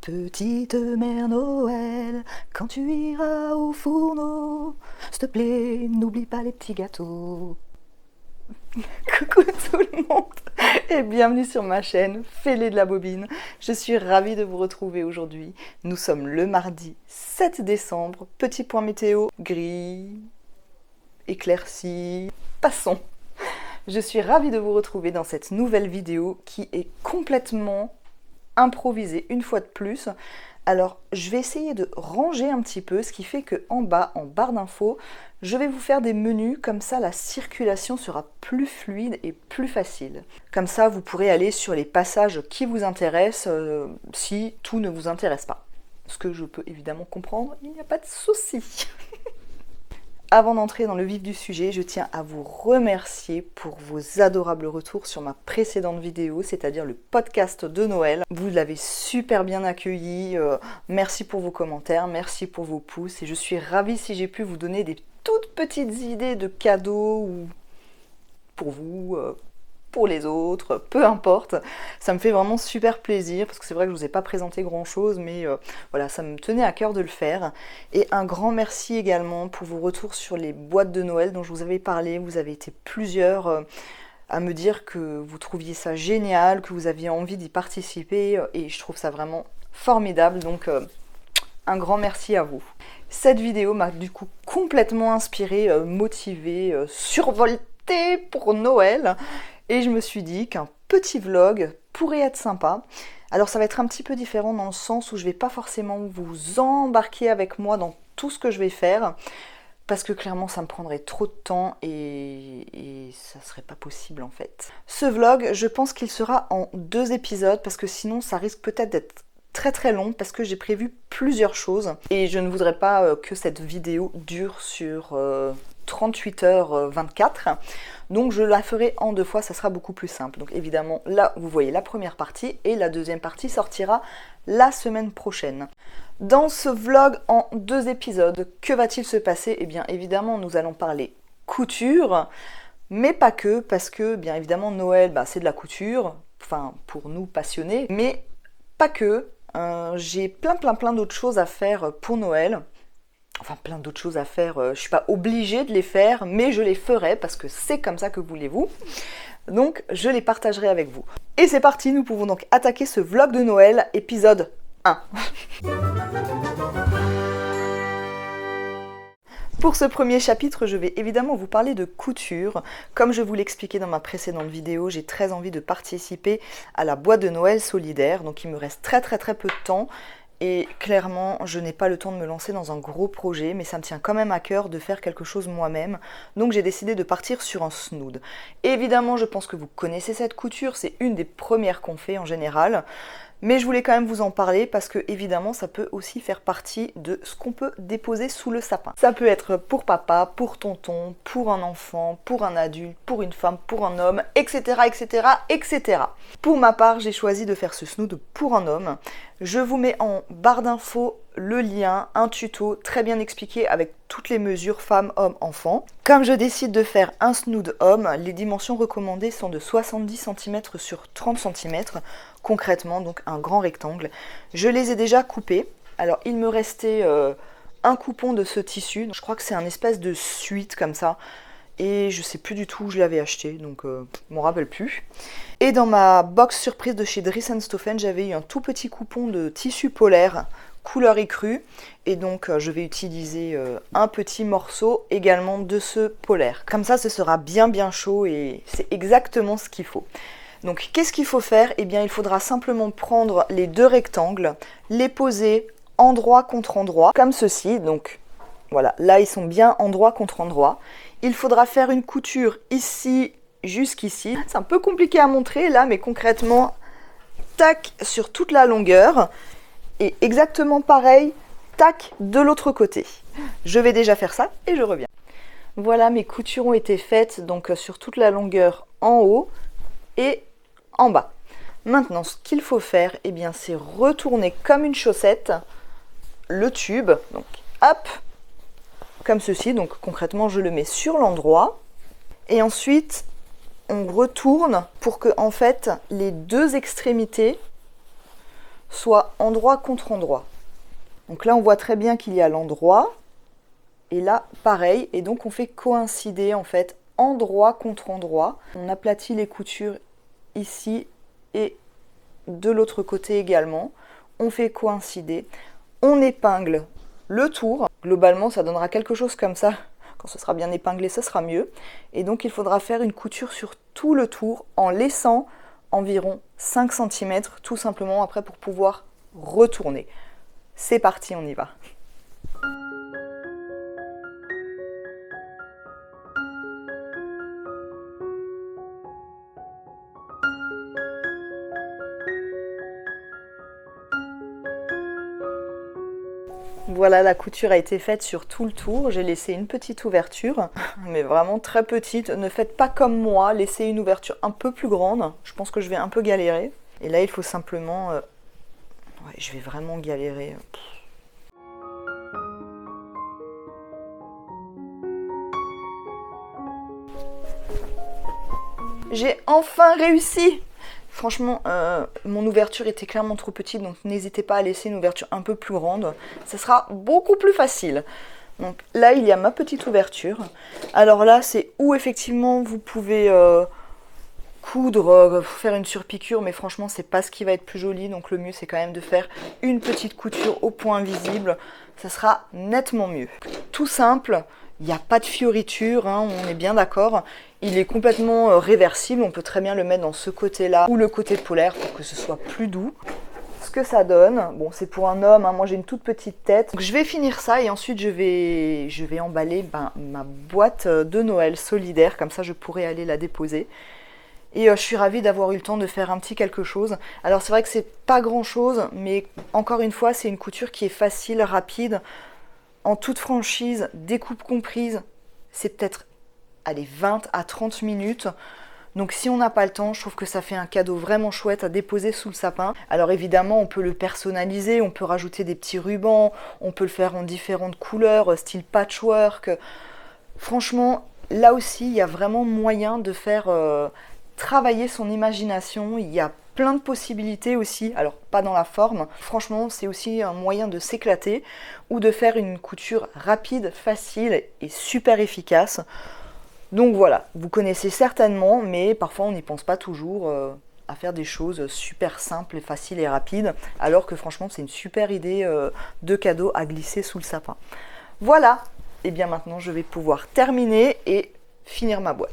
Petite mère Noël, quand tu iras au fourneau, s'il te plaît, n'oublie pas les petits gâteaux. Coucou tout le monde et bienvenue sur ma chaîne Fêlé de la Bobine. Je suis ravie de vous retrouver aujourd'hui. Nous sommes le mardi 7 décembre. Petit point météo, gris, éclairci. Passons. Je suis ravie de vous retrouver dans cette nouvelle vidéo qui est complètement improvisée une fois de plus. Alors je vais essayer de ranger un petit peu, ce qui fait que en bas, en barre d'infos, je vais vous faire des menus, comme ça la circulation sera plus fluide et plus facile. Comme ça vous pourrez aller sur les passages qui vous intéressent si tout ne vous intéresse pas. Ce que je peux évidemment comprendre, il n'y a pas de souci. Avant d'entrer dans le vif du sujet, je tiens à vous remercier pour vos adorables retours sur ma précédente vidéo, c'est-à-dire le podcast de Noël. Vous l'avez super bien accueilli, merci pour vos commentaires, merci pour vos pouces et je suis ravie si j'ai pu vous donner des toutes petites idées de cadeaux ou pour vous, pour les autres, peu importe. Ça me fait vraiment super plaisir parce que c'est vrai que je ne vous ai pas présenté grand chose, mais voilà, ça me tenait à cœur de le faire. Et un grand merci également pour vos retours sur les boîtes de Noël dont je vous avais parlé. Vous avez été plusieurs à me dire que vous trouviez ça génial, que vous aviez envie d'y participer et je trouve ça vraiment formidable. Donc un grand merci à vous. Cette vidéo m'a du coup complètement inspirée, motivée, survoltée pour Noël. Et je me suis dit qu'un petit vlog pourrait être sympa. Alors ça va être un petit peu différent dans le sens où je ne vais pas forcément vous embarquer avec moi dans tout ce que je vais faire. Parce que clairement ça me prendrait trop de temps et ça serait pas possible en fait. Ce vlog, je pense qu'il sera en 2 épisodes parce que sinon ça risque peut-être d'être très très long parce que j'ai prévu plusieurs choses. Et je ne voudrais pas que cette vidéo dure sur 38h24. Donc je la ferai en 2 fois, ça sera beaucoup plus simple. Donc évidemment, là, vous voyez la première partie et la deuxième partie sortira la semaine prochaine. Dans ce vlog en 2 épisodes, que va-t-il se passer? Eh bien évidemment, nous allons parler couture, mais pas que, parce que bien évidemment Noël, c'est de la couture, enfin pour nous passionnés, mais pas que. J'ai plein d'autres choses à faire pour Noël. Enfin, plein d'autres choses à faire, je ne suis pas obligée de les faire, mais je les ferai parce que c'est comme ça que voulez-vous. Donc, je les partagerai avec vous. Et c'est parti, nous pouvons donc attaquer ce vlog de Noël, épisode 1. Pour ce premier chapitre, je vais évidemment vous parler de couture. Comme je vous l'expliquais dans ma précédente vidéo, j'ai très envie de participer à la boîte de Noël solidaire, donc il me reste très peu de temps. Et clairement, je n'ai pas le temps de me lancer dans un gros projet, mais ça me tient quand même à cœur de faire quelque chose moi-même. Donc j'ai décidé de partir sur un snood. Évidemment, je pense que vous connaissez cette couture, c'est une des premières qu'on fait en général. Mais je voulais quand même vous en parler parce que évidemment ça peut aussi faire partie de ce qu'on peut déposer sous le sapin. Ça peut être pour papa, pour tonton, pour un enfant, pour un adulte, pour une femme, pour un homme, etc. etc. Pour ma part, j'ai choisi de faire ce snood pour un homme. Je vous mets en barre d'infos le lien, un tuto très bien expliqué avec toutes les mesures femmes, hommes, enfants. Comme je décide de faire un snood homme, les dimensions recommandées sont de 70 cm sur 30 cm, concrètement donc un grand rectangle. Je les ai déjà coupés. Alors il me restait un coupon de ce tissu, je crois que c'est un espèce de suite comme ça. Et je sais plus du tout où je l'avais acheté, donc je m'en rappelle plus. Et dans ma box surprise de chez Dries & Stoffen, j'avais eu un tout petit coupon de tissu polaire, couleur écrue. Et donc je vais utiliser un petit morceau également de ce polaire. Comme ça, ce sera bien chaud et c'est exactement ce qu'il faut. Donc qu'est-ce qu'il faut faire? Eh bien il faudra simplement prendre les 2 rectangles, les poser endroit contre endroit, comme ceci. Donc voilà, là ils sont bien endroit contre endroit. Il faudra faire une couture ici jusqu'ici. C'est un peu compliqué à montrer là, mais concrètement, tac, sur toute la longueur. Et exactement pareil, tac, de l'autre côté. Je vais déjà faire ça et je reviens. Voilà, mes coutures ont été faites donc sur toute la longueur en haut et en bas. Maintenant, ce qu'il faut faire, eh bien, c'est retourner comme une chaussette le tube. Donc, hop, comme ceci. Donc, concrètement, je le mets sur l'endroit. Et ensuite, on retourne pour que, en fait, les 2 extrémités soit endroit contre endroit. Donc là, on voit très bien qu'il y a l'endroit, et là, pareil, et donc on fait coïncider en fait endroit contre endroit. On aplatit les coutures ici et de l'autre côté également. On fait coïncider, on épingle le tour. Globalement, ça donnera quelque chose comme ça. Quand ce sera bien épinglé, ce sera mieux. Et donc, il faudra faire une couture sur tout le tour en laissant environ 5 cm, tout simplement, après pour pouvoir retourner. C'est parti, on y va. Voilà, la couture a été faite sur tout le tour. J'ai laissé une petite ouverture, mais vraiment très petite. Ne faites pas comme moi, laissez une ouverture un peu plus grande. Je pense que je vais un peu galérer. Et là, il faut simplement... ouais, je vais vraiment galérer. J'ai enfin réussi! Franchement, mon ouverture était clairement trop petite, donc n'hésitez pas à laisser une ouverture un peu plus grande. Ça sera beaucoup plus facile. Donc là, il y a ma petite ouverture. Alors là, c'est où effectivement vous pouvez coudre, faire une surpiqûre, mais franchement, c'est pas ce qui va être plus joli. Donc le mieux, c'est quand même de faire une petite couture au point visible. Ça sera nettement mieux. Tout simple. Il n'y a pas de fioriture, hein, on est bien d'accord. Il est complètement réversible, on peut très bien le mettre dans ce côté-là ou le côté polaire pour que ce soit plus doux. Ce que ça donne, bon c'est pour un homme, hein, moi j'ai une toute petite tête. Donc, je vais finir ça et ensuite je vais emballer ma boîte de Noël solidaire, comme ça je pourrai aller la déposer. Et je suis ravie d'avoir eu le temps de faire un petit quelque chose. Alors c'est vrai que c'est pas grand chose, mais encore une fois c'est une couture qui est facile, rapide. En toute franchise, découpe comprise, c'est peut-être allez, 20 à 30 minutes. Donc si on n'a pas le temps, je trouve que ça fait un cadeau vraiment chouette à déposer sous le sapin. Alors évidemment, on peut le personnaliser, on peut rajouter des petits rubans, on peut le faire en différentes couleurs, style patchwork. Franchement, là aussi, il y a vraiment moyen de faire travailler son imagination. Il y a plein de possibilités aussi, alors pas dans la forme. Franchement, c'est aussi un moyen de s'éclater ou de faire une couture rapide, facile et super efficace. Donc voilà, vous connaissez certainement, mais parfois on n'y pense pas toujours à faire des choses super simples, faciles et rapides, alors que franchement c'est une super idée de cadeau à glisser sous le sapin. Voilà, et bien maintenant je vais pouvoir terminer et finir ma boîte.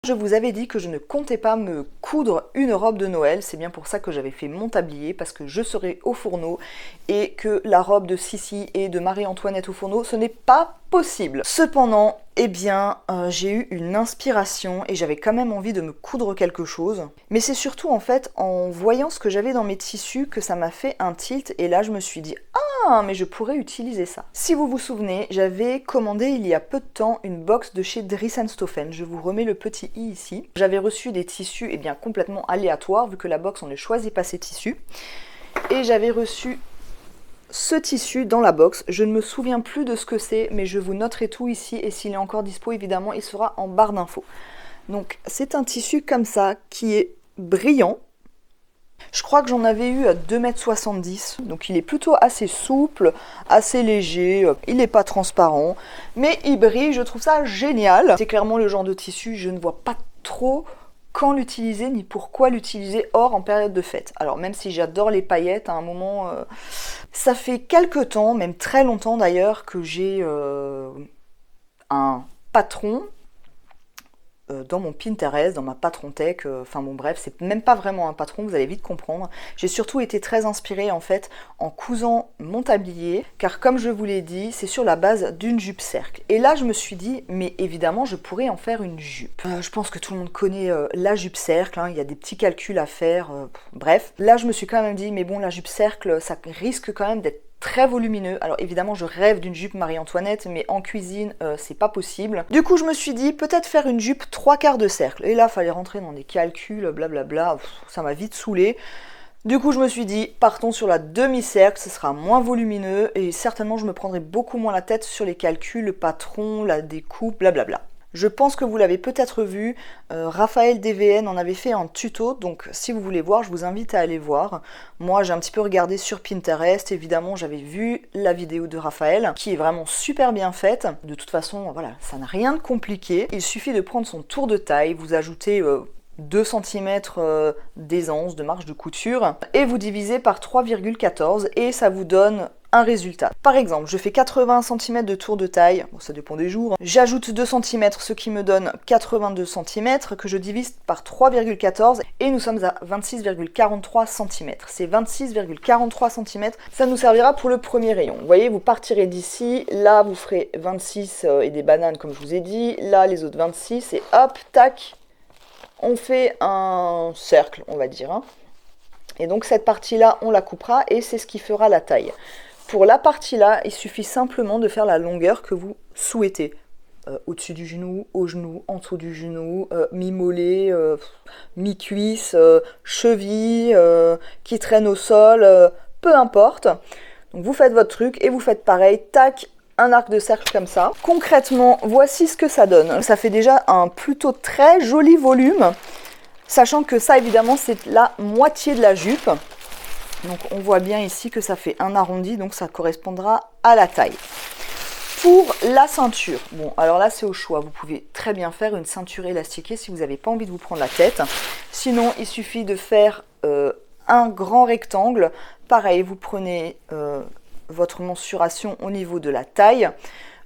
Je vous avais dit que je ne comptais pas me coudre une robe de Noël, c'est bien pour ça que j'avais fait mon tablier, parce que je serai au fourneau et que la robe de Sissi et de Marie-Antoinette au fourneau, ce n'est pas possible. Cependant, eh bien, j'ai eu une inspiration et j'avais quand même envie de me coudre quelque chose. Mais c'est surtout en fait en voyant ce que j'avais dans mes tissus que ça m'a fait un tilt et là je me suis dit « Ah, mais je pourrais utiliser ça ». Si vous vous souvenez, j'avais commandé il y a peu de temps une box de chez Dries & Stoffen. Je vous remets le petit i ici. J'avais reçu des tissus eh bien, complètement aléatoires vu que la box on ne choisit pas ses tissus. Et j'avais reçu ce tissu dans la box, je ne me souviens plus de ce que c'est, mais je vous noterai tout ici et s'il est encore dispo, évidemment, il sera en barre d'infos. Donc c'est un tissu comme ça qui est brillant. Je crois que j'en avais eu à 2,70 m, donc il est plutôt assez souple, assez léger, il n'est pas transparent, mais il brille, je trouve ça génial. C'est clairement le genre de tissu, je ne vois pas trop quand l'utiliser ni pourquoi l'utiliser hors en période de fête. Alors même si j'adore les paillettes, à un moment, ça fait quelques temps, même très longtemps d'ailleurs, que j'ai un patron dans mon Pinterest, dans ma patron tech, enfin bon bref, c'est même pas vraiment un patron, vous allez vite comprendre. J'ai surtout été très inspirée en fait en cousant mon tablier, car comme je vous l'ai dit, c'est sur la base d'une jupe cercle. Et là je me suis dit, mais évidemment je pourrais en faire une jupe. Je pense que tout le monde connaît la jupe cercle, hein, il y a des petits calculs à faire, bref. Là je me suis quand même dit, mais bon la jupe cercle, ça risque quand même d'être très volumineux. Alors évidemment je rêve d'une jupe Marie-Antoinette, mais en cuisine c'est pas possible. Du coup je me suis dit peut-être faire une jupe 3/4 de cercle. Et là fallait rentrer dans des calculs, blablabla, ça m'a vite saoulé. Du coup je me suis dit partons sur la demi-cercle, ce sera moins volumineux et certainement je me prendrai beaucoup moins la tête sur les calculs, le patron, la découpe, blablabla. Je pense que vous l'avez peut-être vu, Raphaël DVN en avait fait un tuto, donc si vous voulez voir, je vous invite à aller voir. Moi j'ai un petit peu regardé sur Pinterest, évidemment j'avais vu la vidéo de Raphaël, qui est vraiment super bien faite. De toute façon, voilà, ça n'a rien de compliqué. Il suffit de prendre son tour de taille, vous ajoutez 2 cm d'aisance, de marge de couture, et vous divisez par 3,14 et ça vous donne un résultat. Par exemple, je fais 80 cm de tour de taille, bon, ça dépend des jours, j'ajoute 2 cm, ce qui me donne 82 cm, que je divise par 3,14 et nous sommes à 26,43 cm. Ces 26,43 cm, ça nous servira pour le premier rayon. Vous voyez, vous partirez d'ici, là vous ferez 26 et des bananes comme je vous ai dit, là les autres 26 et hop, tac, on fait un cercle, on va dire. Hein. Et donc cette partie-là, on la coupera et c'est ce qui fera la taille. Pour la partie-là, il suffit simplement de faire la longueur que vous souhaitez. Au-dessus du genou, au genou, en dessous du genou, mi-mollet, mi-cuisse, cheville, qui traîne au sol, peu importe. Donc vous faites votre truc et vous faites pareil, tac, un arc de cercle comme ça. Concrètement, voici ce que ça donne. Ça fait déjà un plutôt très joli volume, sachant que ça évidemment c'est la moitié de la jupe. Donc on voit bien ici que ça fait un arrondi, donc ça correspondra à la taille. Pour la ceinture, bon alors là c'est au choix, vous pouvez très bien faire une ceinture élastiquée si vous n'avez pas envie de vous prendre la tête. Sinon il suffit de faire un grand rectangle. Pareil, vous prenez votre mensuration au niveau de la taille.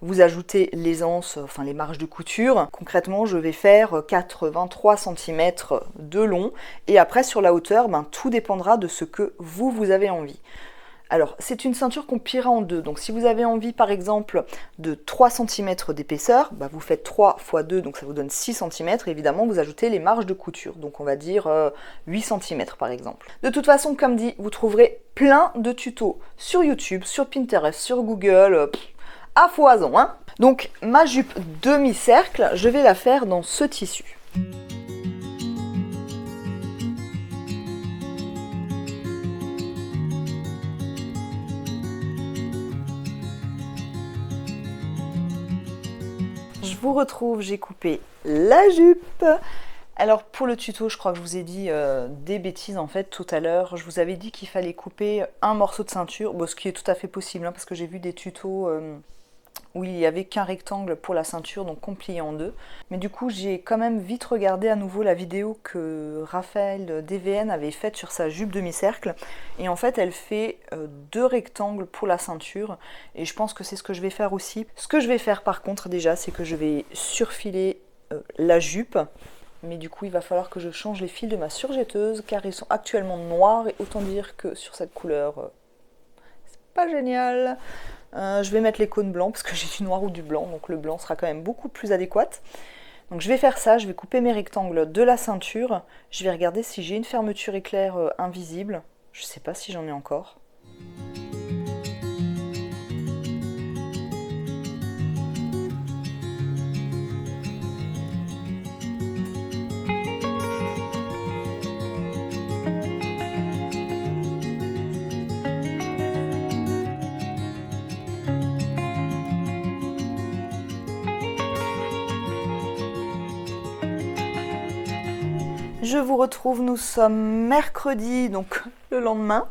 Vous ajoutez l'aisance, enfin les marges de couture. Concrètement, je vais faire 83 cm de long. Et après, sur la hauteur, tout dépendra de ce que vous avez envie. Alors, c'est une ceinture qu'on pliera en deux. Donc, si vous avez envie, par exemple, de 3 cm d'épaisseur, vous faites 3 x 2, donc ça vous donne 6 cm. Et évidemment, vous ajoutez les marges de couture. Donc, on va dire 8 cm, par exemple. De toute façon, comme dit, vous trouverez plein de tutos sur YouTube, sur Pinterest, sur Google, à foison, hein. Donc, ma jupe demi-cercle, je vais la faire dans ce tissu. Je vous retrouve, j'ai coupé la jupe. Alors pour le tuto, je crois que je vous ai dit des bêtises en fait tout à l'heure. Je vous avais dit qu'il fallait couper un morceau de ceinture, bon, ce qui est tout à fait possible hein, parce que j'ai vu des tutos où il n'y avait qu'un rectangle pour la ceinture, donc qu'on pliait en deux. Mais du coup, j'ai quand même vite regardé à nouveau la vidéo que Raphaël DVN avait faite sur sa jupe demi-cercle. Et en fait, elle fait 2 rectangles pour la ceinture. Et je pense que c'est ce que je vais faire aussi. Ce que je vais faire par contre déjà, c'est que je vais surfiler la jupe. Mais du coup, il va falloir que je change les fils de ma surjetteuse, car ils sont actuellement noirs. Et autant dire que sur cette couleur, c'est pas génial. Je vais mettre les cônes blancs parce que j'ai du noir ou du blanc, donc le blanc sera quand même beaucoup plus adéquat. Donc je vais faire ça, je vais couper mes rectangles de la ceinture. Je vais regarder si j'ai une fermeture éclair invisible. Je sais pas si j'en ai encore. Je vous retrouve, nous sommes mercredi, donc le lendemain.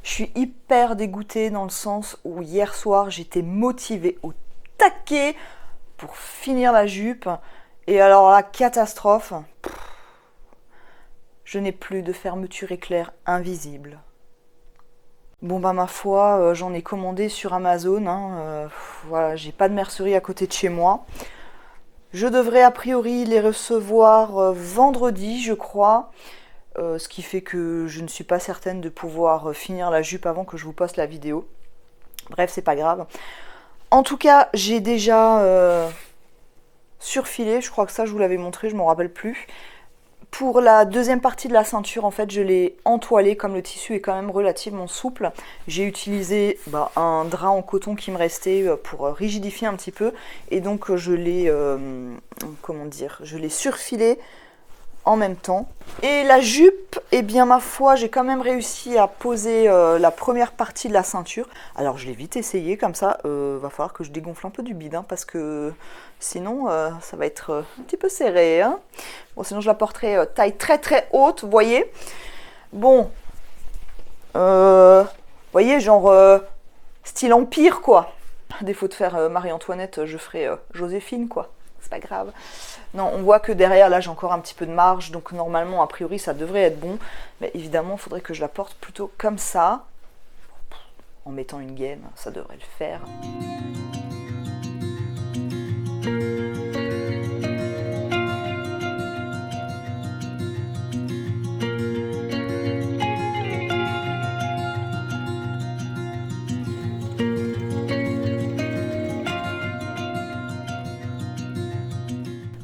Je suis hyper dégoûtée dans le sens où hier soir, j'étais motivée au taquet pour finir la jupe. Et alors la catastrophe, je n'ai plus de fermeture éclair invisible. Bon ma foi, j'en ai commandé sur Amazon. Voilà, j'ai pas de mercerie à côté de chez moi. Je devrais a priori les recevoir vendredi, je crois. Ce qui fait que je ne suis pas certaine de pouvoir finir la jupe avant que je vous poste la vidéo. Bref, c'est pas grave. En tout cas, j'ai déjà surfilé, je crois que ça je vous l'avais montré, je m'en rappelle plus. Pour la deuxième partie de la ceinture, en fait, je l'ai entoilée, comme le tissu est quand même relativement souple. J'ai utilisé un drap en coton qui me restait pour rigidifier un petit peu. Et donc, je l'ai, comment dire, je l'ai surfilé en même temps. Et la jupe, eh bien ma foi, j'ai quand même réussi à poser la première partie de la ceinture. Alors je l'ai vite essayé comme ça, va falloir que je dégonfle un peu du bide, hein, parce que sinon ça va être un petit peu serré. Hein. Bon, sinon je la porterai taille très très haute, vous voyez. Bon, vous voyez, genre style empire quoi. À défaut de faire Marie-Antoinette, je ferai Joséphine quoi. C'est pas grave. Non, on voit que derrière, là, j'ai encore un petit peu de marge, donc normalement, a priori, ça devrait être bon. Mais évidemment, il faudrait que je la porte plutôt comme ça. En mettant une gaine, ça devrait le faire.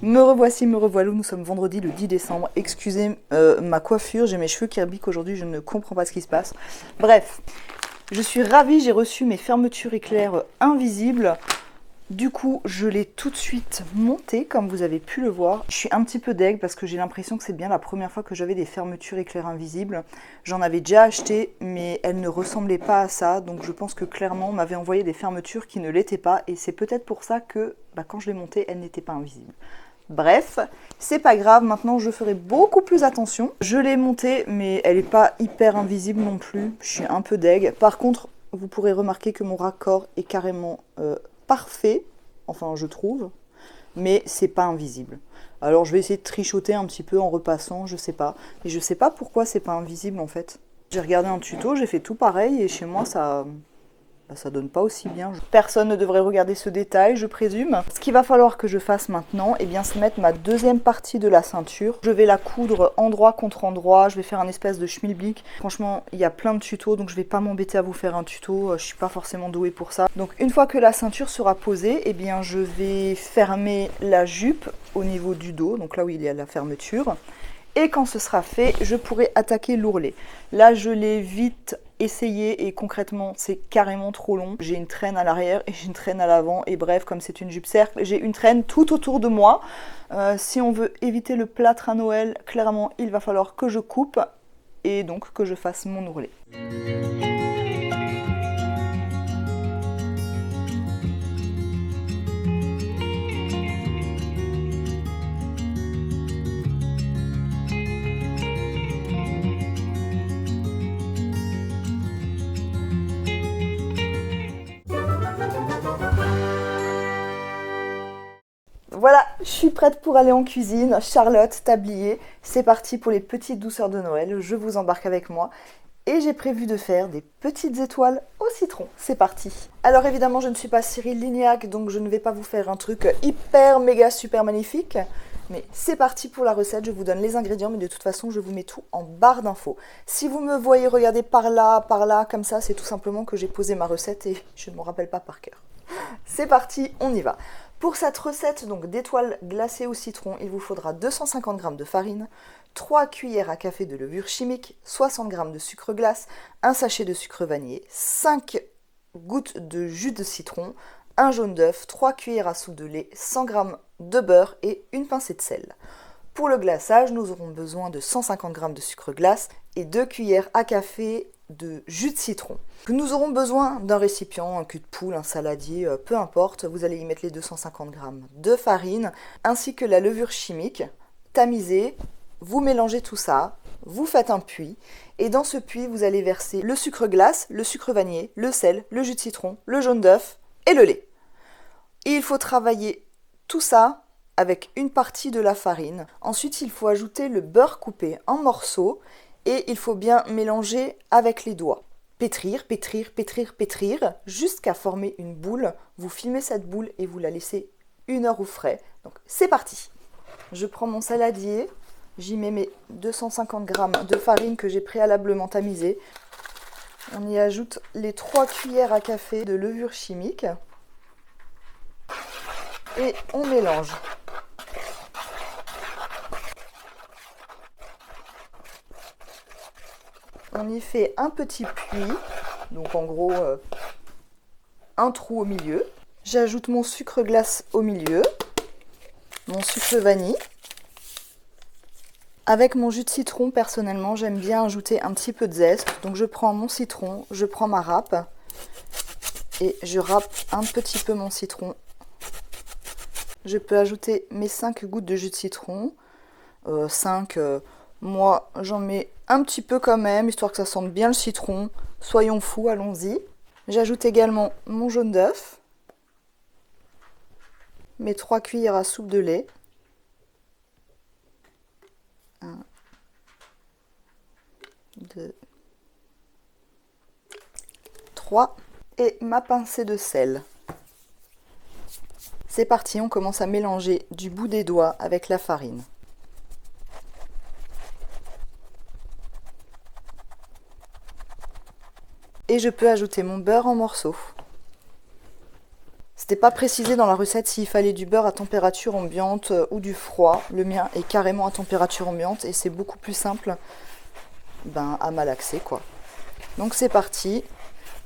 Me revoici, me revoilà, nous sommes vendredi le 10 décembre. Excusez ma coiffure, j'ai mes cheveux qui rebiquent aujourd'hui, je ne comprends pas ce qui se passe. Bref, je suis ravie, j'ai reçu mes fermetures éclairs invisibles. Du coup, je l'ai tout de suite montée, comme vous avez pu le voir. Je suis un petit peu deg parce que j'ai l'impression que c'est bien la première fois que j'avais des fermetures éclairs invisibles. J'en avais déjà acheté, mais elles ne ressemblaient pas à ça. Donc je pense que clairement, on m'avait envoyé des fermetures qui ne l'étaient pas. Et c'est peut-être pour ça que, quand je l'ai montée, elles n'étaient pas invisibles. Bref, c'est pas grave, maintenant je ferai beaucoup plus attention. Je l'ai montée, mais elle n'est pas hyper invisible non plus. Je suis un peu deg. Par contre, vous pourrez remarquer que mon raccord est carrément parfait, enfin je trouve, mais c'est pas invisible. Alors je vais essayer de trichoter un petit peu en repassant, je sais pas. Et je sais pas pourquoi c'est pas invisible en fait. J'ai regardé un tuto, j'ai fait tout pareil et chez moi ça donne pas aussi bien. Personne ne devrait regarder ce détail, je présume. Ce qu'il va falloir que je fasse maintenant, eh bien, c'est mettre ma deuxième partie de la ceinture. Je vais la coudre endroit contre endroit. Je vais faire un espèce de schmilblick. Franchement, il y a plein de tutos, donc je vais pas m'embêter à vous faire un tuto. Je suis pas forcément douée pour ça. Donc, une fois que la ceinture sera posée, eh bien, je vais fermer la jupe au niveau du dos, donc là où il y a la fermeture. Et quand ce sera fait, je pourrai attaquer l'ourlet. Là, je l'ai vite essayé et concrètement, c'est carrément trop long. J'ai une traîne à l'arrière et j'ai une traîne à l'avant. Et bref, comme c'est une jupe cercle, j'ai une traîne tout autour de moi. Si on veut éviter le plâtre à Noël, clairement, il va falloir que je coupe et donc que je fasse mon ourlet. Voilà, je suis prête pour aller en cuisine. Charlotte, tablier, c'est parti pour les petites douceurs de Noël. Je vous embarque avec moi. Et j'ai prévu de faire des petites étoiles au citron. C'est parti. Alors évidemment, je ne suis pas Cyril Lignac, donc je ne vais pas vous faire un truc hyper méga super magnifique. Mais c'est parti pour la recette, je vous donne les ingrédients, mais de toute façon, je vous mets tout en barre d'infos. Si vous me voyez regarder par là, comme ça, c'est tout simplement que j'ai posé ma recette et je ne m'en rappelle pas par cœur. C'est parti, on y va. Pour cette recette donc d'étoiles glacées au citron, il vous faudra 250 g de farine, 3 cuillères à café de levure chimique, 60 g de sucre glace, un sachet de sucre vanillé, 5 gouttes de jus de citron, un jaune d'œuf, 3 cuillères à soupe de lait, 100 g de beurre et une pincée de sel. Pour le glaçage, nous aurons besoin de 150 g de sucre glace et 2 cuillères à café de jus de citron. Nous aurons besoin d'un récipient, un cul de poule, un saladier, peu importe. Vous allez y mettre les 250 g de farine ainsi que la levure chimique tamisée. Vous mélangez tout ça, vous faites un puits et dans ce puits, vous allez verser le sucre glace, le sucre vanillé, le sel, le jus de citron, le jaune d'œuf et le lait. Et il faut travailler tout ça avec une partie de la farine. Ensuite, il faut ajouter le beurre coupé en morceaux et il faut bien mélanger avec les doigts. Pétrir, pétrir, pétrir, pétrir, jusqu'à former une boule. Vous filmez cette boule et vous la laissez 1 heure au frais. Donc c'est parti. Je prends mon saladier, j'y mets mes 250 g de farine que j'ai préalablement tamisée. On y ajoute les 3 cuillères à café de levure chimique et on mélange. On y fait un petit puits, donc en gros un trou au milieu. J'ajoute mon sucre glace au milieu, mon sucre vanille. Avec mon jus de citron, personnellement, j'aime bien ajouter un petit peu de zeste. Donc je prends mon citron, je prends ma râpe et je râpe un petit peu mon citron. Je peux ajouter mes 5 gouttes de jus de citron. 5, moi j'en mets un petit peu quand même, histoire que ça sente bien le citron. Soyons fous, allons-y. J'ajoute également mon jaune d'œuf, mes 3 cuillères à soupe de lait. 1, 2, 3 et ma pincée de sel. C'est parti, on commence à mélanger du bout des doigts avec la farine. Et je peux ajouter mon beurre en morceaux. C'était pas précisé dans la recette s'il fallait du beurre à température ambiante ou du froid. Le mien est carrément à température ambiante et c'est beaucoup plus simple à malaxer quoi. Donc c'est parti,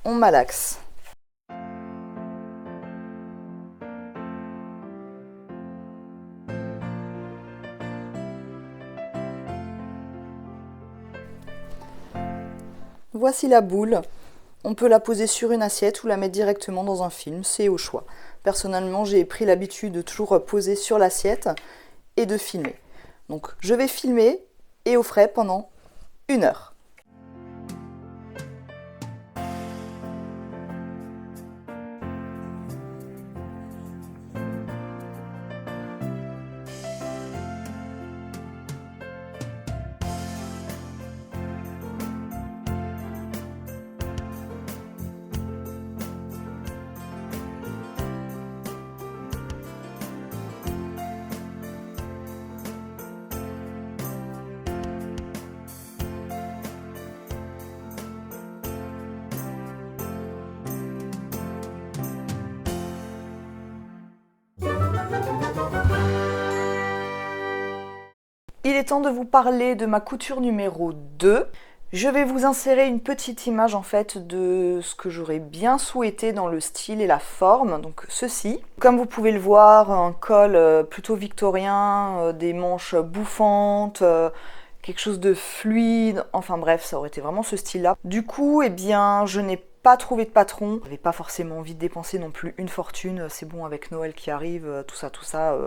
on malaxe. Voici la boule. On peut la poser sur une assiette ou la mettre directement dans un film, c'est au choix. Personnellement, j'ai pris l'habitude de toujours poser sur l'assiette et de filmer. Donc je vais filmer et au frais pendant 1 heure. Il est temps de vous parler de ma couture numéro 2. Je vais vous insérer une petite image en fait de ce que j'aurais bien souhaité dans le style et la forme, donc ceci. Comme vous pouvez le voir, un col plutôt victorien, des manches bouffantes, quelque chose de fluide, enfin bref, ça aurait été vraiment ce style-là. Du coup, eh bien, je n'ai pas trouvé de patron. J'avais pas forcément envie de dépenser non plus une fortune, c'est bon avec Noël qui arrive, tout ça.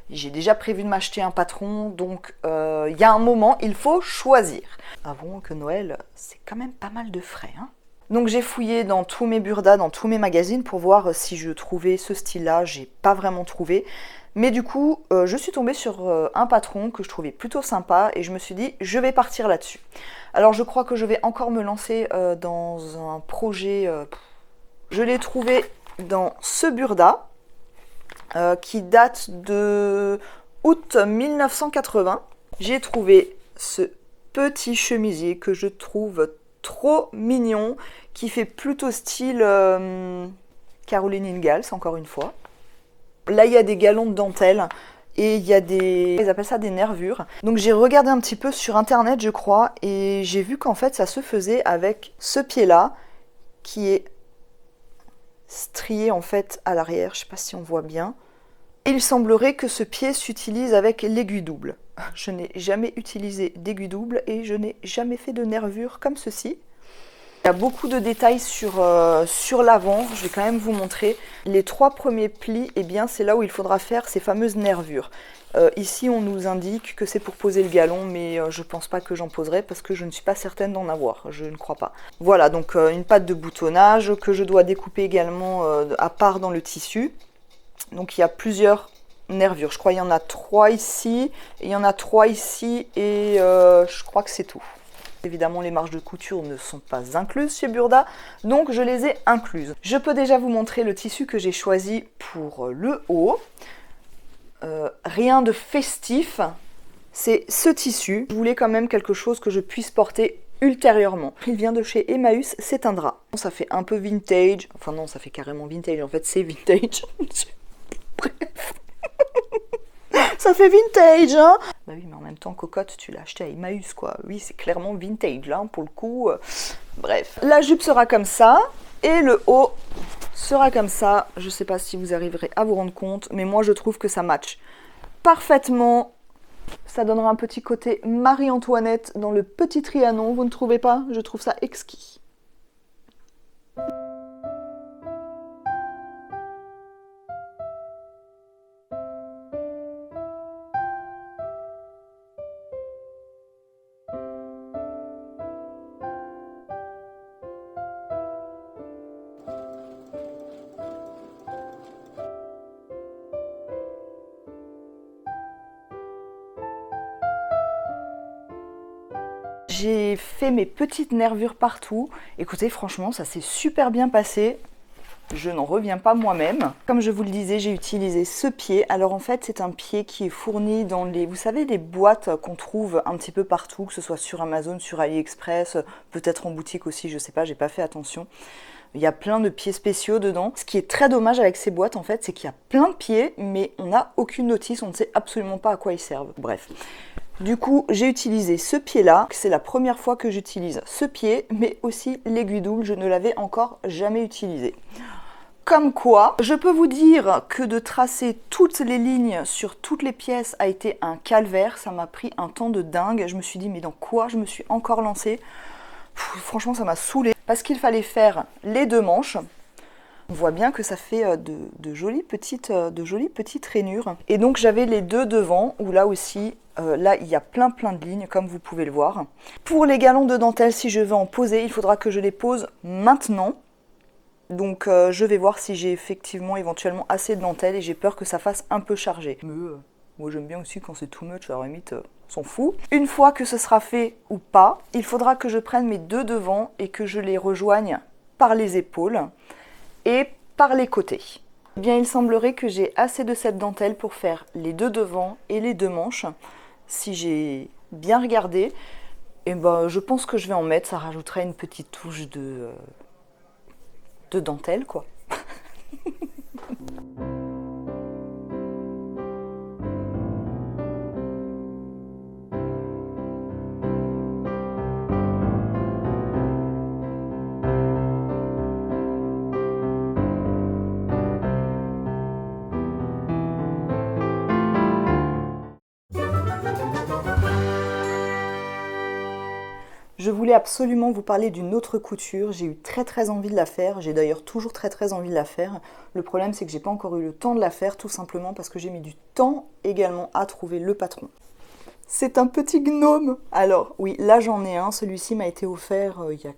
J'ai déjà prévu de m'acheter un patron, donc il y a un moment, il faut choisir. Avouons que Noël, c'est quand même pas mal de frais. Hein. Donc j'ai fouillé dans tous mes burdas, dans tous mes magazines pour voir si je trouvais ce style-là. J'ai pas vraiment trouvé. Mais du coup, je suis tombée sur un patron que je trouvais plutôt sympa et je me suis dit, je vais partir là-dessus. Alors je crois que je vais encore me lancer dans un projet. Je l'ai trouvé dans ce burda. Qui date de août 1980. J'ai trouvé ce petit chemisier que je trouve trop mignon, qui fait plutôt style Caroline Ingalls, encore une fois. Là, il y a des galons de dentelle et il y a des... Ils appellent ça des nervures. Donc j'ai regardé un petit peu sur internet, je crois, et j'ai vu qu'en fait, ça se faisait avec ce pied-là, qui est strié en fait à l'arrière, je ne sais pas si on voit bien. Il semblerait que ce pied s'utilise avec l'aiguille double. Je n'ai jamais utilisé d'aiguille double et je n'ai jamais fait de nervure comme ceci. Il y a beaucoup de détails sur l'avant, je vais quand même vous montrer. Les 3 premiers plis, eh bien c'est là où il faudra faire ces fameuses nervures. Ici on nous indique que c'est pour poser le galon, mais je pense pas que j'en poserai parce que je ne suis pas certaine d'en avoir, je ne crois pas. Voilà, donc une patte de boutonnage que je dois découper également à part dans le tissu. Donc il y a plusieurs nervures, je crois qu'il y en a 3 ici, et il y en a 3 ici, et je crois que c'est tout. Évidemment, les marges de couture ne sont pas incluses chez Burda, donc je les ai incluses. Je peux déjà vous montrer le tissu que j'ai choisi pour le haut. Rien de festif, c'est ce tissu. Je voulais quand même quelque chose que je puisse porter ultérieurement. Il vient de chez Emmaüs, c'est un drap. Ça fait un peu vintage, enfin non, ça fait carrément vintage, en fait c'est vintage. Bref. Ça fait vintage, hein. Bah oui, mais en même temps, cocotte, tu l'as acheté à Emmaüs, quoi. Oui, c'est clairement vintage, là, pour le coup. Bref. La jupe sera comme ça, et le haut sera comme ça. Je sais pas si vous arriverez à vous rendre compte, mais moi, je trouve que ça match parfaitement. Ça donnera un petit côté Marie-Antoinette dans le petit Trianon, vous ne trouvez pas? Je trouve ça exquis. J'ai fait mes petites nervures partout. Écoutez, franchement, ça s'est super bien passé. Je n'en reviens pas moi-même. Comme je vous le disais, j'ai utilisé ce pied. Alors en fait, c'est un pied qui est fourni dans les, vous savez, les boîtes qu'on trouve un petit peu partout, que ce soit sur Amazon, sur AliExpress, peut-être en boutique aussi, je sais pas, j'ai pas fait attention. Il y a plein de pieds spéciaux dedans. Ce qui est très dommage avec ces boîtes, en fait, c'est qu'il y a plein de pieds, mais on n'a aucune notice, on ne sait absolument pas à quoi ils servent. Bref. Du coup, j'ai utilisé ce pied-là. C'est la première fois que j'utilise ce pied, mais aussi l'aiguille double. Je ne l'avais encore jamais utilisé. Comme quoi, je peux vous dire que de tracer toutes les lignes sur toutes les pièces a été un calvaire. Ça m'a pris un temps de dingue. Je me suis dit, mais dans quoi je me suis encore lancée? Franchement, ça m'a saoulée. Parce qu'il fallait faire les deux manches. On voit bien que ça fait de jolies petites rainures. Et donc, j'avais les deux devant, où là aussi, là, il y a plein de lignes, comme vous pouvez le voir. Pour les galons de dentelle, si je veux en poser, il faudra que je les pose maintenant. Donc je vais voir si j'ai effectivement éventuellement assez de dentelle et j'ai peur que ça fasse un peu chargé. Mais moi j'aime bien aussi quand c'est too much, à la limite, on s'en fout. Une fois que ce sera fait ou pas, il faudra que je prenne mes deux devants et que je les rejoigne par les épaules et par les côtés. Eh bien, il semblerait que j'ai assez de cette dentelle pour faire les deux devants et les deux manches. Si j'ai bien regardé, et ben, je pense que je vais en mettre, ça rajouterait une petite touche de dentelle, quoi. Je voulais absolument vous parler d'une autre couture, j'ai eu très envie de la faire, j'ai d'ailleurs toujours très envie de la faire. Le problème c'est que j'ai pas encore eu le temps de la faire, tout simplement parce que j'ai mis du temps également à trouver le patron. C'est un petit gnome. Alors oui, là j'en ai un, celui-ci m'a été offert il y a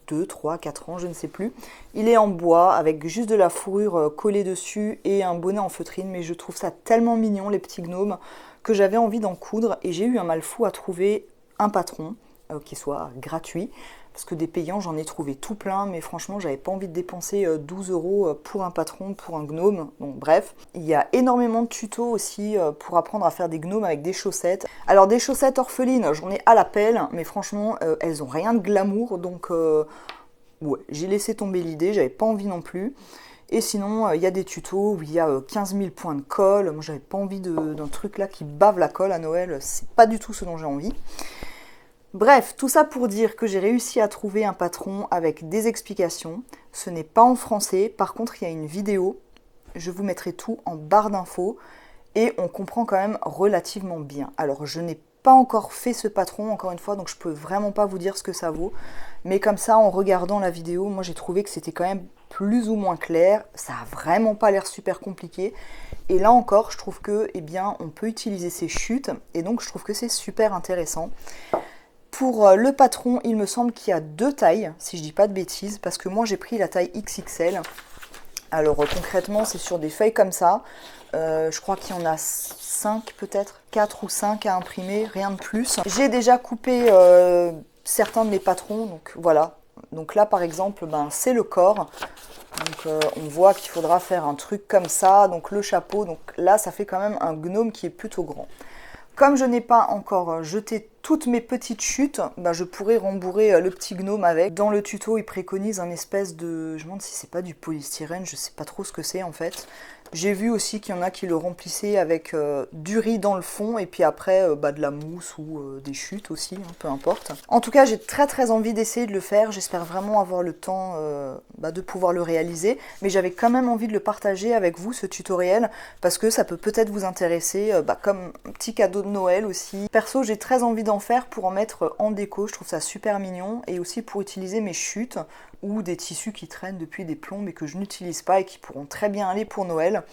2, 3, 4 ans, je ne sais plus. Il est en bois avec juste de la fourrure collée dessus et un bonnet en feutrine, mais je trouve ça tellement mignon les petits gnomes que j'avais envie d'en coudre et j'ai eu un mal fou à trouver un patron qui soit gratuit, parce que des payants j'en ai trouvé tout plein, mais franchement j'avais pas envie de dépenser 12 € pour un patron, pour un gnome. Bon bref, il y a énormément de tutos aussi pour apprendre à faire des gnomes avec des chaussettes. Alors des chaussettes orphelines, j'en ai à la pelle, mais franchement elles ont rien de glamour, donc ouais, j'ai laissé tomber l'idée, j'avais pas envie non plus. Et sinon, il y a des tutos où il y a 15 000 points de colle. Moi j'avais pas envie d'un truc là qui bave la colle à Noël, c'est pas du tout ce dont j'ai envie. Bref, tout ça pour dire que j'ai réussi à trouver un patron avec des explications. Ce n'est pas en français, par contre il y a une vidéo, je vous mettrai tout en barre d'infos et on comprend quand même relativement bien. Alors je n'ai pas encore fait ce patron encore une fois, donc je peux vraiment pas vous dire ce que ça vaut. Mais comme ça, en regardant la vidéo, moi j'ai trouvé que c'était quand même plus ou moins clair. Ça a vraiment pas l'air super compliqué. Et là encore, je trouve que, eh bien, on peut utiliser ces chutes et donc je trouve que c'est super intéressant. Pour le patron, il me semble qu'il y a 2 tailles, si je dis pas de bêtises, parce que moi j'ai pris la taille XXL. Alors concrètement, c'est sur des feuilles comme ça. Je crois qu'il y en a 5 peut-être, 4 ou 5 à imprimer, rien de plus. J'ai déjà coupé certains de mes patrons. Donc voilà. Donc là par exemple, c'est le corps. Donc on voit qu'il faudra faire un truc comme ça. Donc le chapeau, donc là ça fait quand même un gnome qui est plutôt grand. Comme je n'ai pas encore jeté toutes mes petites chutes, je pourrais rembourrer le petit gnome avec. Dans le tuto, il préconise un espèce de... Je me demande si c'est pas du polystyrène, je sais pas trop ce que c'est en fait. J'ai vu aussi qu'il y en a qui le remplissaient avec du riz dans le fond et puis après de la mousse ou des chutes aussi, hein, peu importe. En tout cas, j'ai très envie d'essayer de le faire. J'espère vraiment avoir le temps de pouvoir le réaliser. Mais j'avais quand même envie de le partager avec vous, ce tutoriel, parce que ça peut peut-être vous intéresser comme un petit cadeau de Noël aussi. Perso, j'ai très envie d'en faire pour en mettre en déco. Je trouve ça super mignon et aussi pour utiliser mes chutes ou des tissus qui traînent depuis des plombs mais que je n'utilise pas et qui pourront très bien aller pour Noël.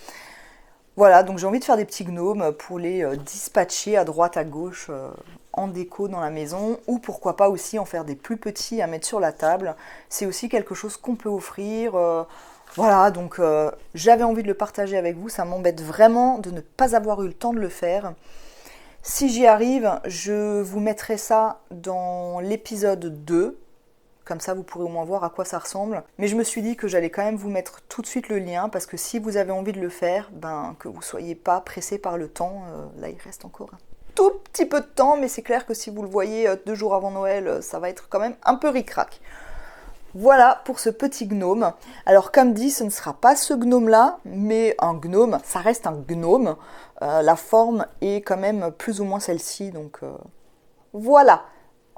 Voilà, donc j'ai envie de faire des petits gnomes pour les dispatcher à droite à gauche en déco dans la maison, ou pourquoi pas aussi en faire des plus petits à mettre sur la table. C'est aussi quelque chose qu'on peut offrir. Voilà, donc j'avais envie de le partager avec vous. Ça m'embête vraiment de ne pas avoir eu le temps de le faire. Si j'y arrive, je vous mettrai ça dans l'épisode 2. Comme ça, vous pourrez au moins voir à quoi ça ressemble. Mais je me suis dit que j'allais quand même vous mettre tout de suite le lien, parce que si vous avez envie de le faire, que vous ne soyez pas pressé par le temps. Là, il reste encore un tout petit peu de temps, mais c'est clair que si vous le voyez 2 jours avant Noël, ça va être quand même un peu ric-rac. Voilà pour ce petit gnome. Alors comme dit, ce ne sera pas ce gnome-là, mais un gnome, ça reste un gnome. La forme est quand même plus ou moins celle-ci, donc voilà.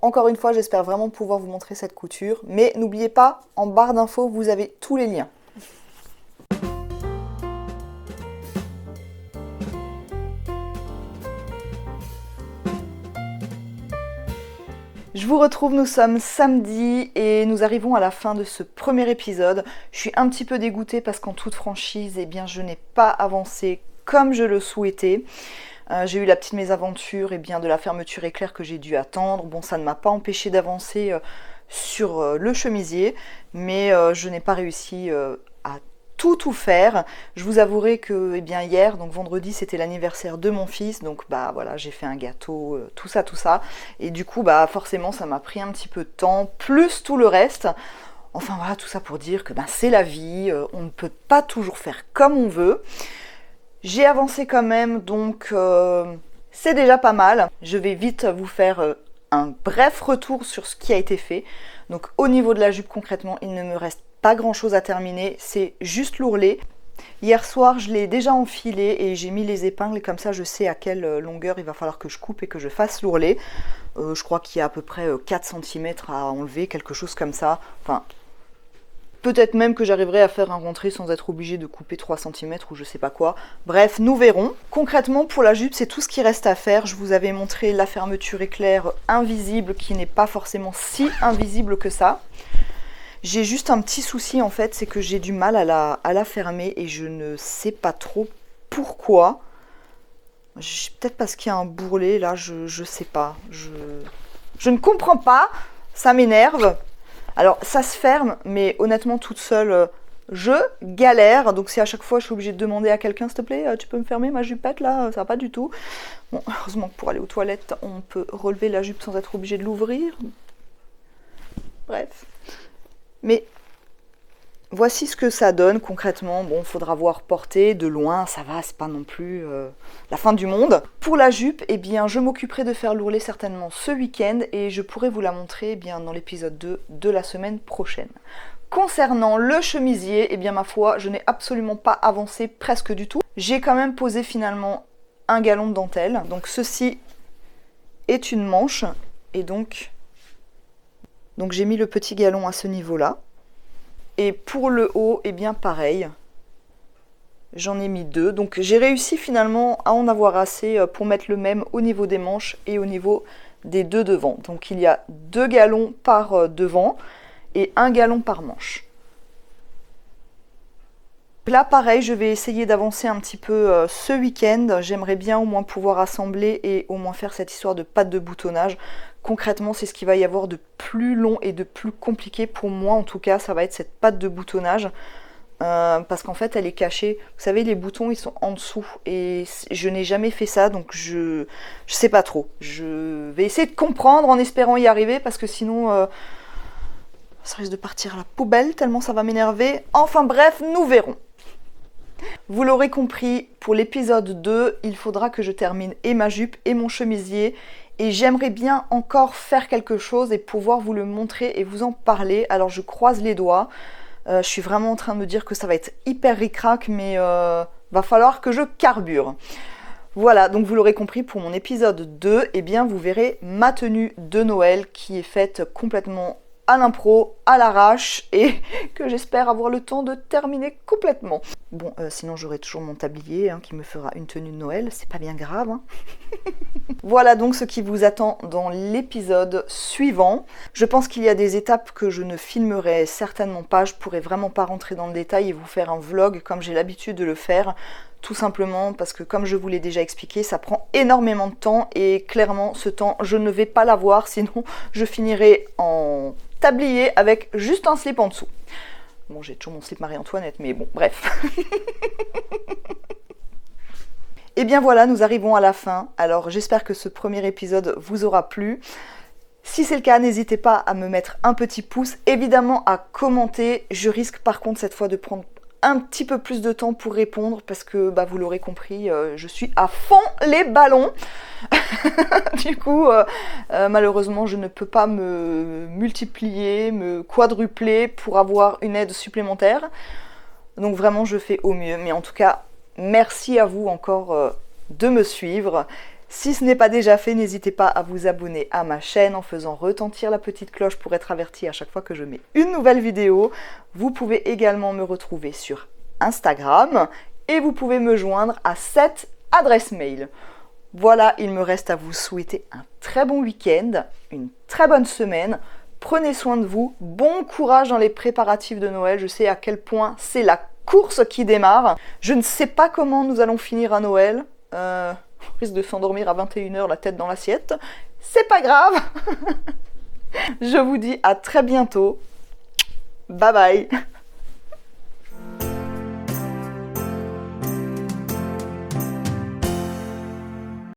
Encore une fois, j'espère vraiment pouvoir vous montrer cette couture. Mais n'oubliez pas, en barre d'infos, vous avez tous les liens. Je vous retrouve, nous sommes samedi et nous arrivons à la fin de ce premier épisode. Je suis un petit peu dégoûtée parce qu'en toute franchise, je n'ai pas avancé comme je le souhaitais. J'ai eu la petite mésaventure de la fermeture éclair que j'ai dû attendre. Bon, ça ne m'a pas empêché d'avancer sur le chemisier, mais je n'ai pas réussi à tout faire. Je vous avouerai que hier, donc vendredi, c'était l'anniversaire de mon fils, donc voilà, j'ai fait un gâteau, tout ça. Et du coup, forcément, ça m'a pris un petit peu de temps, plus tout le reste. Enfin voilà, tout ça pour dire que c'est la vie, on ne peut pas toujours faire comme on veut. J'ai avancé quand même, donc c'est déjà pas mal. Je vais vite vous faire un bref retour sur ce qui a été fait. Donc au niveau de la jupe, concrètement, il ne me reste pas grand chose à terminer, c'est juste l'ourlet. Hier soir, je l'ai déjà enfilé et j'ai mis les épingles, et comme ça je sais à quelle longueur il va falloir que je coupe et que je fasse l'ourlet. Je crois qu'il y a à peu près 4 cm à enlever, quelque chose comme ça. Enfin, peut-être même que j'arriverai à faire un rentré sans être obligée de couper 3 cm ou je sais pas quoi. Bref, nous verrons. Concrètement, pour la jupe, c'est tout ce qui reste à faire. Je vous avais montré la fermeture éclair invisible qui n'est pas forcément si invisible que ça. J'ai juste un petit souci en fait, c'est que j'ai du mal à la fermer et je ne sais pas trop pourquoi. Peut-être parce qu'il y a un bourrelet là, je sais pas. Je ne comprends pas, ça m'énerve. Alors ça se ferme, mais honnêtement toute seule, je galère. Donc si à chaque fois je suis obligée de demander à quelqu'un, s'il te plaît, tu peux me fermer ma jupette là, ça va pas du tout. Bon, heureusement que pour aller aux toilettes, on peut relever la jupe sans être obligé de l'ouvrir. Bref. Mais voici ce que ça donne concrètement. Bon, faudra voir porter de loin, ça va, c'est pas non plus la fin du monde. Pour la jupe, je m'occuperai de faire l'ourlet certainement ce week-end et je pourrai vous la montrer dans l'épisode 2 de la semaine prochaine. Concernant le chemisier, ma foi, je n'ai absolument pas avancé presque du tout. J'ai quand même posé finalement un galon de dentelle. Donc ceci est une manche et donc j'ai mis le petit galon à ce niveau-là. Et pour le haut, pareil. J'en ai mis 2. Donc j'ai réussi finalement à en avoir assez pour mettre le même au niveau des manches et au niveau des 2 devant. Donc il y a 2 galons par devant et 1 galon par manche. Là pareil, je vais essayer d'avancer un petit peu ce week-end. J'aimerais bien au moins pouvoir assembler et au moins faire cette histoire de patte de boutonnage. Concrètement, c'est ce qu'il va y avoir de plus long et de plus compliqué pour moi. En tout cas, ça va être cette patte de boutonnage. parce qu'en fait elle est cachée. Vous savez, les boutons ils sont en dessous et je n'ai jamais fait ça, donc je sais pas trop. Je vais essayer de comprendre en espérant y arriver, parce que sinon ça risque de partir à la poubelle tellement ça va m'énerver. Enfin bref, nous verrons. Vous l'aurez compris, pour l'épisode 2, il faudra que je termine et ma jupe et mon chemisier. Et j'aimerais bien encore faire quelque chose et pouvoir vous le montrer et vous en parler. Alors je croise les doigts. Je suis vraiment en train de me dire que ça va être hyper ric-rac, mais va falloir que je carbure. Voilà, donc vous l'aurez compris, pour mon épisode 2, eh bien vous verrez ma tenue de Noël qui est faite complètement à l'impro, à l'arrache, et que j'espère avoir le temps de terminer complètement. Bon, sinon j'aurai toujours mon tablier qui me fera une tenue de Noël, c'est pas bien grave. Voilà donc ce qui vous attend dans l'épisode suivant. Je pense qu'il y a des étapes que je ne filmerai certainement pas, je pourrais vraiment pas rentrer dans le détail et vous faire un vlog comme j'ai l'habitude de le faire. Tout simplement parce que, comme je vous l'ai déjà expliqué, ça prend énormément de temps et clairement ce temps je ne vais pas l'avoir, sinon je finirai en tablier avec juste un slip en dessous. Bon, j'ai toujours mon slip Marie-Antoinette, mais bon, bref. Et bien voilà, nous arrivons à la fin. Alors j'espère que ce premier épisode vous aura plu. Si c'est le cas, n'hésitez pas à me mettre un petit pouce, évidemment à commenter. Je risque par contre cette fois de prendre un petit peu plus de temps pour répondre parce que vous l'aurez compris, je suis à fond les ballons. Du coup, malheureusement, je ne peux pas me multiplier, me quadrupler pour avoir une aide supplémentaire. Donc vraiment, je fais au mieux. Mais en tout cas, merci à vous encore de me suivre. Si ce n'est pas déjà fait, n'hésitez pas à vous abonner à ma chaîne en faisant retentir la petite cloche pour être averti à chaque fois que je mets une nouvelle vidéo. Vous pouvez également me retrouver sur Instagram et vous pouvez me joindre à cette adresse mail. Voilà, il me reste à vous souhaiter un très bon week-end, une très bonne semaine. Prenez soin de vous, bon courage dans les préparatifs de Noël. Je sais à quel point c'est la course qui démarre. Je ne sais pas comment nous allons finir à Noël. On risque de s'endormir à 21h la tête dans l'assiette. C'est pas grave. Je vous dis à très bientôt. Bye bye.